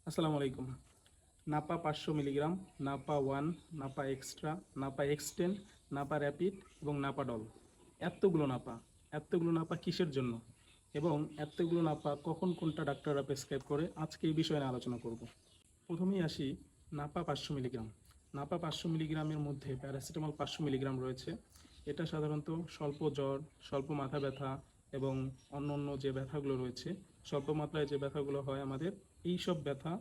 আসসালামু আলাইকুম। Napa 500 milligram, Napa one, Napa extra, Napa extend, Napa rapid এবং নাপাডল। এতগুলো নাপা এতগুলো নাপা কিসের জন্য এবং এতগুলো নাপা কখন কোনটা ডাক্তাররা প্রেসক্রাইব করে, আজকে এই বিষয়ে নিয়ে আলোচনা করব। প্রথমেই আসি নাপা 500 মিলিগ্রাম। নাপা 500 মিলিগ্রামের মধ্যে প্যারাসিটামল 500 মিলিগ্রাম রয়েছে। এটা সাধারণত স্বল্প জ্বর, স্বল্প মাথা ব্যথা এবং অন্য অন্য যে ব্যথাগুলো রয়েছে, স্বল্প মাত্রায় যে ব্যথাগুলো হয় আমাদের, এই সব ব্যথার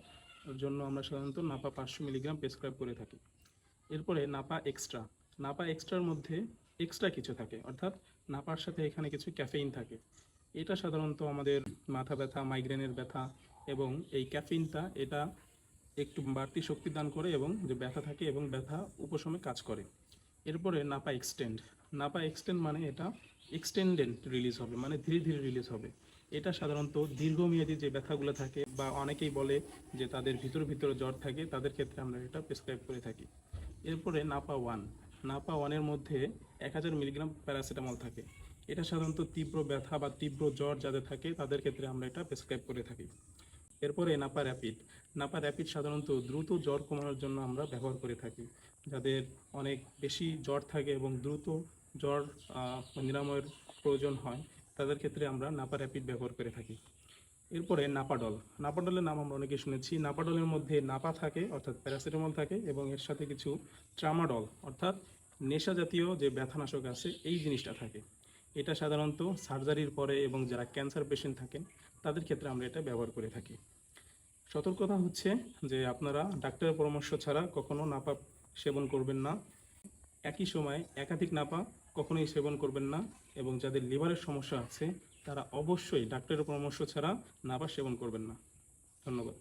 জন্য আমরা সাধারণত নাপা 500 মিলিগ্রাম প্রেসক্রাইব করে থাকি। এরপরে নাপা এক্সট্রা। নাপা এক্সট্রার মধ্যে এক্সট্রা কিছু থাকে, অর্থাৎ নাপার সাথে এখানে কিছু ক্যাফেইন থাকে। এটা সাধারণত আমাদের মাথা ব্যথা, মাইগ্রেনের ব্যথা এবং এই ক্যাফেইনটা এটা একটু বাড়তি শক্তি দান করে এবং যে ব্যথা থাকে এবং ব্যথা উপশমে কাজ করে। এরপরে নাপা এক্সটেন্ড। নাপা এক্সটেন্ড মানে এটা এক্সটেন্ডেড রিলিজ হবে, মানে ধীরে ধীরে রিলিজ হবে। এটা সাধারণত দীর্ঘমেয়াদী যে ব্যথাগুলো থাকে বা অনেকেই বলে যে তাদের ভিতরে ভিতরে জ্বর থাকে, তাদের ক্ষেত্রে আমরা এটা প্রেসক্রাইব করে থাকি। এরপরে নাপা ওয়ান। নাপা ওয়ানের মধ্যে 1000 মিলিগ্রাম প্যারাসিটামল থাকে। এটা সাধারণত তীব্র ব্যথা বা তীব্র জ্বর যাদের থাকে তাদের ক্ষেত্রে আমরা এটা প্রেসক্রাইব করে থাকি। এরপরে নাপা র্যাপিড। নাপা র্যাপিড সাধারণত দ্রুত জ্বর কমানোর জন্য আমরা ব্যবহার করে থাকি। যাদের অনেক বেশি জ্বর থাকে এবং দ্রুত জ্বর নিরাময়ের প্রয়োজন হয়, তাদের ক্ষেত্রে আমরা নাপা র্যাপিড ব্যবহার করে থাকি। এরপরে নাপাডল। নাপাডলের নাম আমরা অনেকে শুনেছি। নাপাডলের মধ্যে নাপা থাকে, অর্থাৎ প্যারাসিটামল থাকে, এবং এর সাথে কিছু ট্রামাডল অর্থাৎ নেশা জাতীয় যে ব্যথানাশক আছে এই জিনিসটা থাকে। এটা সাধারণত সার্জারির পরে এবং যারা ক্যান্সার পেশেন্ট থাকেন তাদের ক্ষেত্রে আমরা এটা ব্যবহার করে থাকি। সতর্কতা হচ্ছে যে আপনারা ডাক্তারের পরামর্শ ছাড়া কখনো নাপা সেবন করবেন না। একই সময় একাধিক নাপা কখনোই সেবন করবেন না, এবং যাদের লিভারের সমস্যা আছে তারা অবশ্যই ডাক্তারের পরামর্শ ছাড়া নাপা সেবন করবেন না। ধন্যবাদ।